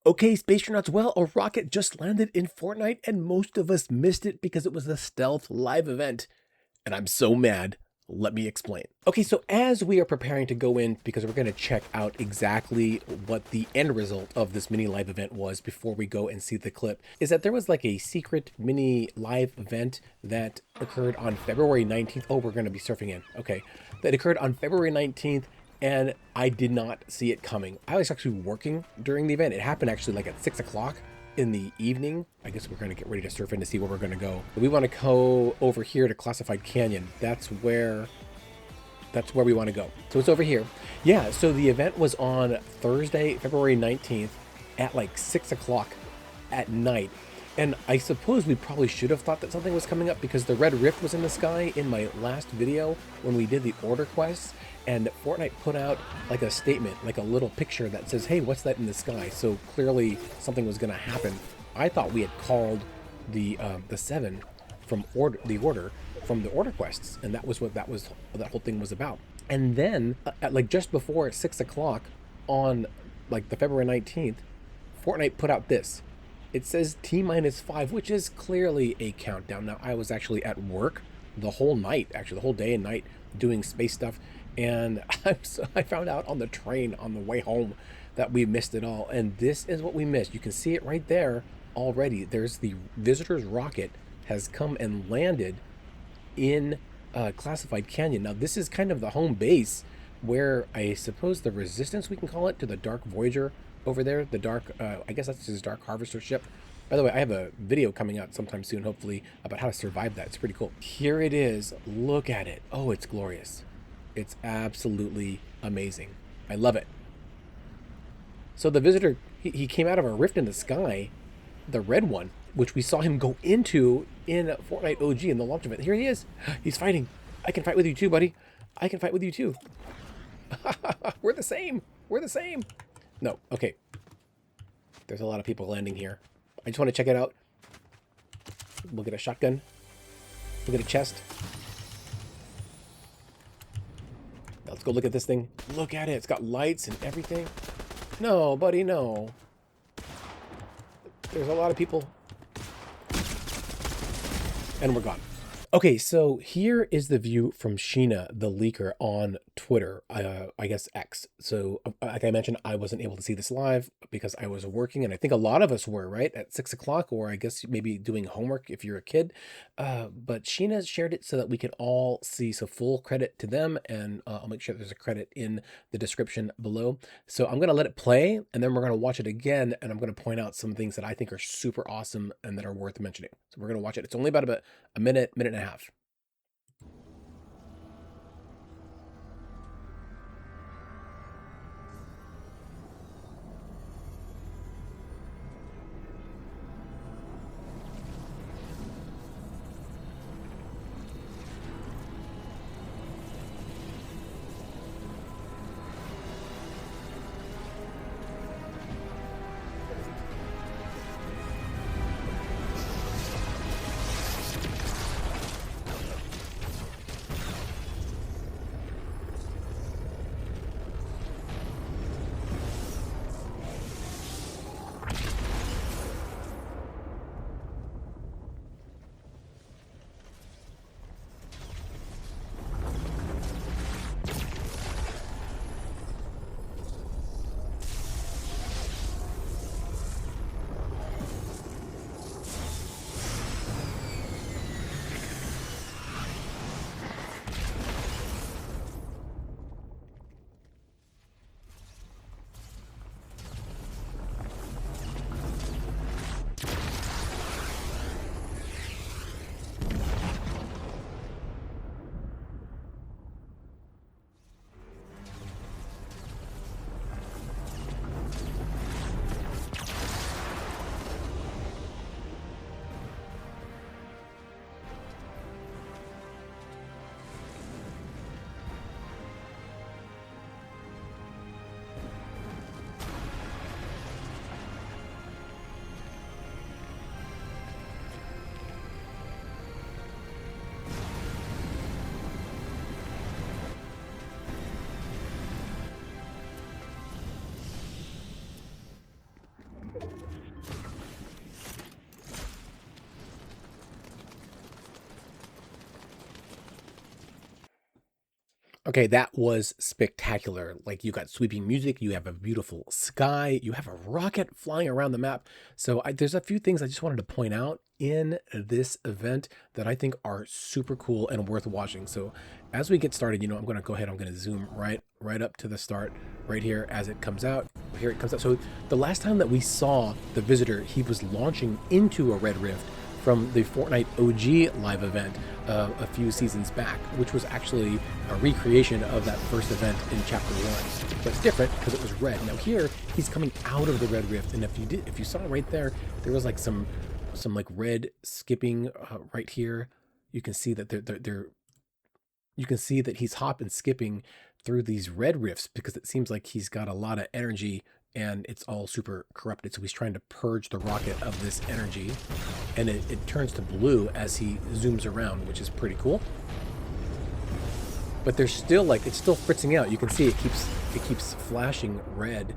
Okay, Spacetronauts, well, a rocket just landed in Fortnite and most of us missed it because it was a stealth live event. And I'm so mad. Let me explain. Okay, so as we are preparing to go in, because we're going to check out exactly what the end result of this mini live event was before we go and see the clip, is that there was like a secret mini live event that occurred on February 19th. Oh, we're going to be surfing in. Okay. That occurred on February 19th, and I did not see it coming. I was actually working during the event. It happened actually like at 6 o'clock in the evening. I guess we're going to get ready to surf in to see where we're going to go. We want to go over here to Classified Canyon. That's where we want to go. So it's over here. Yeah, so the event was on Thursday, February 19th at like 6 o'clock at night. And I suppose we probably should have thought that something was coming up because the red rift was in the sky in my last video when we did the order quests, and Fortnite put out like a statement, like a little picture that says, hey, what's that in the sky? So clearly something was going to happen. I thought we had called the 7 from the order quests, and that was what that whole thing was about. And then at like just before 6 o'clock on like the February 19th, Fortnite put out this. It says T-5, which is clearly a countdown. Now, I was actually at work the whole night, actually the whole day and night, doing space stuff. And I found out on the train on the way home that we missed it all. And this is what we missed. You can see it right there already. There's the visitor's rocket has come and landed in Classified Canyon. Now, this is kind of the home base where I suppose the resistance, we can call it, to the Dark Voyager over there, the Dark, I guess that's his Dark Harvester ship. By the way, I have a video coming out sometime soon, hopefully, about how to survive that. It's pretty cool. Here it is. Look at it. Oh, it's glorious. It's absolutely amazing. I love it. So the visitor, he came out of a rift in the sky, the red one, which we saw him go into in Fortnite OG in the launch event. Here he is. He's fighting. I can fight with you too, buddy. I can fight with you too. We're the same. We're the same. No, okay. There's a lot of people landing here. I just want to check it out. Look at a shotgun. Look at a chest. Now let's go look at this thing. Look at it. It's got lights and everything. No, buddy, no. There's a lot of people. And we're gone. Okay, so here is the view from Sheena, the leaker, on Twitter, I guess X. So like I mentioned, I wasn't able to see this live because I was working, and I think a lot of us were, right, at 6 o'clock, or I guess maybe doing homework if you're a kid. But Sheena shared it so that we could all see, so full credit to them, and I'll make sure there's a credit in the description below. So I'm going to let it play, and then we're going to watch it again, and I'm going to point out some things that I think are super awesome and that are worth mentioning. So we're going to watch it. It's only about a minute and a half. Okay, that was spectacular. Like, you got sweeping music, you have a beautiful sky, you have a rocket flying around the map. So there's a few things I just wanted to point out in this event that I think are super cool and worth watching. So as we get started, I'm going to go ahead, I'm going to zoom right up to the start right here as it comes out. Here it comes out. So the last time that we saw the visitor, he was launching into a red rift from the Fortnite OG live event a few seasons back, which was actually a recreation of that first event in Chapter 1. But it's different because it was red. Now here, he's coming out of the red rift, and if you saw right there, there was like some like red skipping right here. You can see that you can see that he's hop and skipping through these red rifts because it seems like he's got a lot of energy and it's all super corrupted. So he's trying to purge the rocket of this energy, and it turns to blue as he zooms around, which is pretty cool. But there's still it's still fritzing out. You can see it keeps flashing red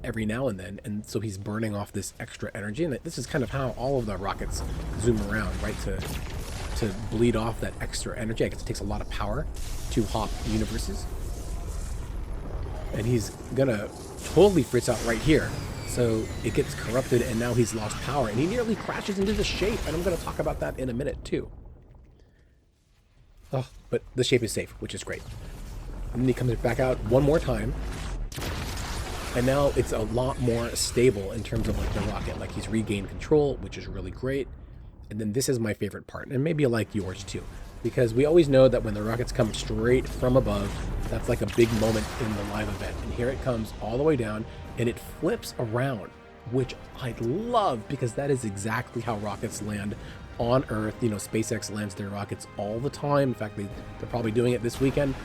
every now and then, and so he's burning off this extra energy. And this is kind of how all of the rockets zoom around, right? To bleed off that extra energy. I guess it takes a lot of power to hop universes. And he's gonna totally fritz out right here. So it gets corrupted and now he's lost power and he nearly crashes into the shape. And I'm gonna talk about that in a minute too. Oh, but the shape is safe, which is great. And then he comes back out one more time. And now it's a lot more stable in terms of the rocket. Like, he's regained control, which is really great. And then this is my favorite part, and maybe like yours too, because we always know that when the rockets come straight from above, that's like a big moment in the live event. And here it comes all the way down, and it flips around, which I love because that is exactly how rockets land on Earth. SpaceX lands their rockets all the time. In fact, they're probably doing it this weekend.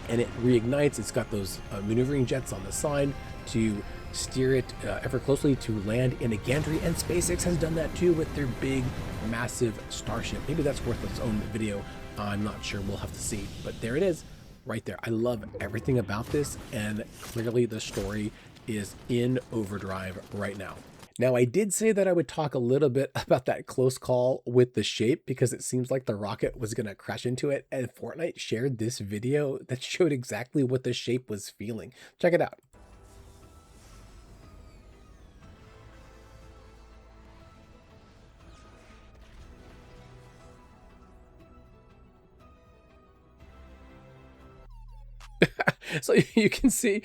And it reignites. It's got those maneuvering jets on the side to steer it ever closely to land in a gantry, and SpaceX has done that too with their big, massive Starship. Maybe that's worth its own video. I'm not sure. We'll have to see. But there it is, right there. I love everything about this, and clearly the story is in overdrive right now. Now, I did say that I would talk a little bit about that close call with the shape because it seems like the rocket was going to crash into it, and Fortnite shared this video that showed exactly what the shape was feeling. Check it out. So you can see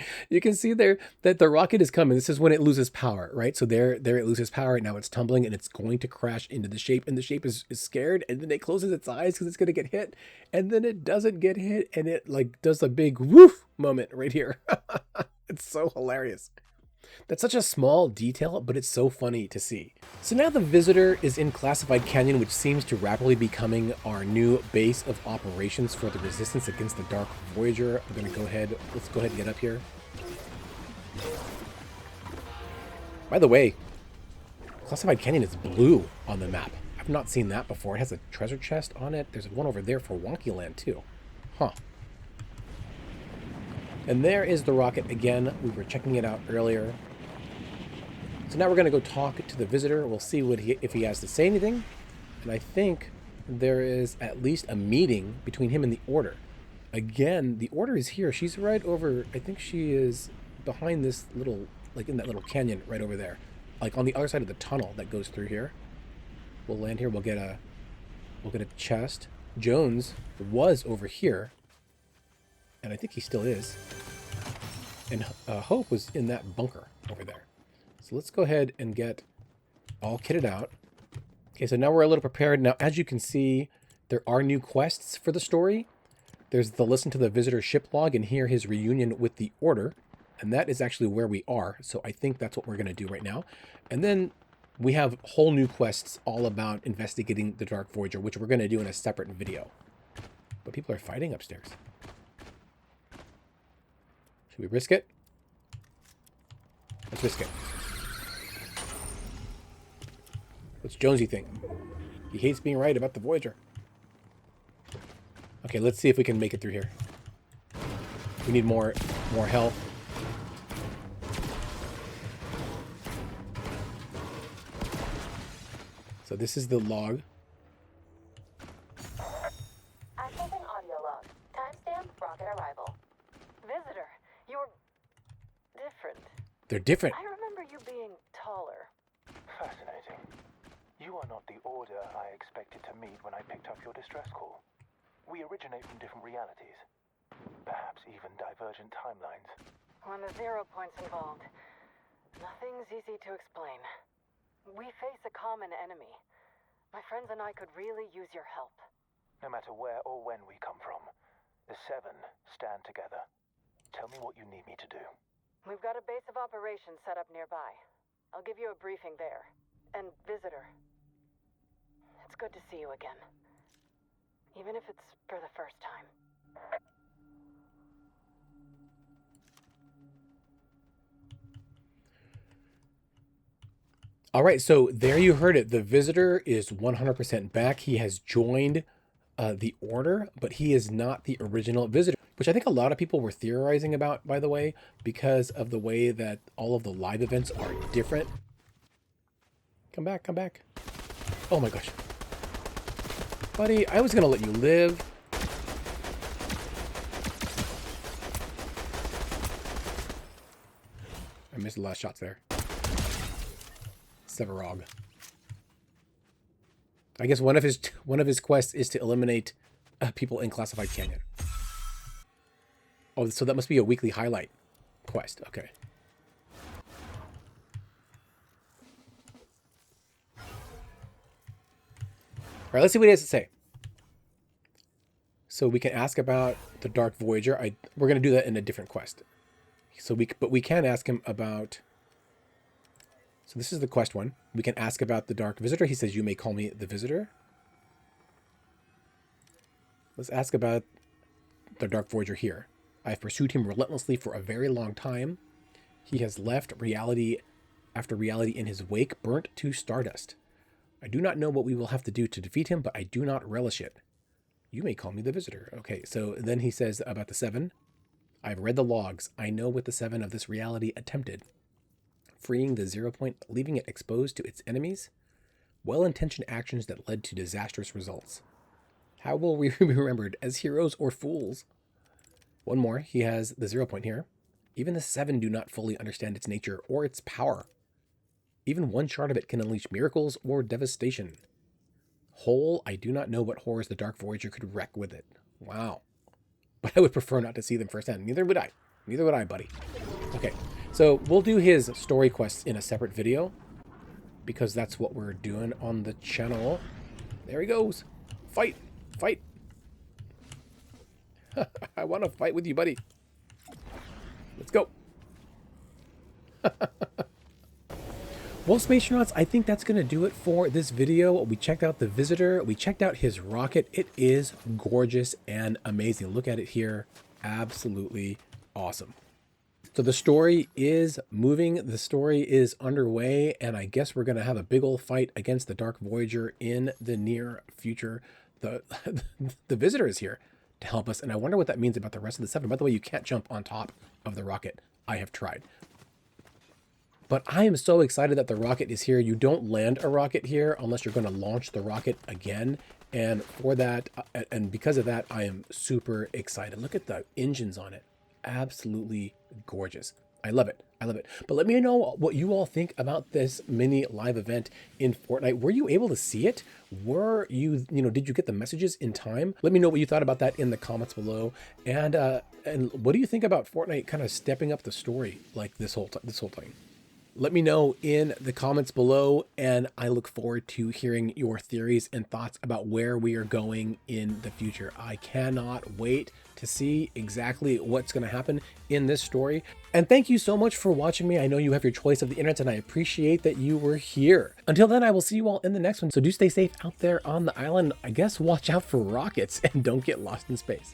there that the rocket is coming. This is when it loses power, right? So there it loses power. Now it's tumbling and it's going to crash into the shape, and the shape is scared, and then it closes its eyes because it's going to get hit, and then it doesn't get hit, and it does a big woof moment right here. It's so hilarious. That's such a small detail, but it's so funny to see. So now the visitor is in Classified Canyon, which seems to rapidly becoming our new base of operations for the resistance against the Dark Voyager. I'm gonna let's go ahead and get up here. By the way, Classified Canyon is blue on the map. I've not seen that before. It has a treasure chest on it. There's one over there for Wonky Land too. Huh. And there is the rocket again. We were checking it out earlier. So now we're going to go talk to the visitor. We'll see if he has to say anything. And I think there is at least a meeting between him and the Order. Again, the Order is here. She's right over, I think she is behind this little, in that little canyon right over there. On the other side of the tunnel that goes through here. We'll land here. We'll get a chest. Jones was over here. And I think he still is. And Hope was in that bunker over there. So let's go ahead and get all kitted out. Okay, so now we're a little prepared. Now, as you can see, there are new quests for the story. There's the listen to the visitor ship log and hear his reunion with the Order. And that is actually where we are. So I think that's what we're going to do right now. And then we have whole new quests all about investigating the Dark Voyager, which we're going to do in a separate video. But people are fighting upstairs. Should we risk it? Let's risk it. What's Jonesy think? He hates being right about the Voyager. Okay, let's see if we can make it through here. We need more health. So this is the log. Accessing audio log. Timestamp They're different. I remember you being taller. Fascinating. You are not the order I expected to meet when I picked up your distress call. We originate from different realities. Perhaps even divergent timelines. When the 0 point's involved, nothing's easy to explain. We face a common enemy. My friends and I could really use your help. No matter where or when we come from, the Seven stand together. Tell me what you need me to do. We've got a base of operations set up nearby. I'll give you a briefing there. And visitor, it's good to see you again. Even if it's for the first time. All right, so there you heard it. The visitor is 100% back. He has joined the order, but he is not the original visitor, which I think a lot of people were theorizing about, by the way, because of the way that all of the live events are different. Come back, come back. Oh my gosh. Buddy, I was going to let you live. I missed a lot of shots there. Severog. I guess one of his quests is to eliminate people in Classified Canyon. Oh, so that must be a weekly highlight quest. Okay. All right, let's see what he has to say. So we can ask about the Dark Voyager. We're going to do that in a different quest. So but we can ask him about. So this is the quest one. We can ask about the Dark Visitor. He says, "You may call me the Visitor." Let's ask about the Dark Voyager here. I've pursued him relentlessly for a very long time. He has left reality after reality in his wake, burnt to stardust. I do not know what we will have to do to defeat him, but I do not relish it. You may call me the Visitor. Okay, so then he says about the Seven. I've read the logs. I know what the Seven of this reality attempted. Freeing the 0 point, leaving it exposed to its enemies. Well-intentioned actions that led to disastrous results. How will we be remembered, as heroes or fools? One more. He has the 0 point here. Even the Seven do not fully understand its nature or its power. Even one shard of it can unleash miracles or devastation. Whole, I do not know what horrors the Dark Voyager could wreak with it. Wow. But I would prefer not to see them firsthand. Neither would I. Neither would I, buddy. Okay, so we'll do his story quests in a separate video, because that's what we're doing on the channel. There he goes. Fight. Fight. I want to fight with you, buddy. Let's go. Well, Spacenauts, I think that's going to do it for this video. We checked out the Visitor. We checked out his rocket. It is gorgeous and amazing. Look at it here. Absolutely awesome. So the story is moving. The story is underway. And I guess we're going to have a big old fight against the Dark Voyager in the near future. The Visitor is here to help us. And I wonder what that means about the rest of the Seven. By the way, you can't jump on top of the rocket. I have tried. But I am so excited that the rocket is here. You don't land a rocket here unless you're going to launch the rocket again. And for that, and because of that, I am super excited. Look at the engines on it. Absolutely gorgeous. I love it. I love it. But let me know what you all think about this mini live event in Fortnite. Were you able to see it? Were you, did you get the messages in time? Let me know what you thought about that in the comments below. And what do you think about Fortnite kind of stepping up the story like this whole time? Let me know in the comments below, and I look forward to hearing your theories and thoughts about where we are going in the future. I cannot wait to see exactly what's going to happen in this story. And thank you so much for watching me. I know you have your choice of the internet, and I appreciate that you were here. Until then, I will see you all in the next one. So do stay safe out there on the island. I guess watch out for rockets and don't get lost in space.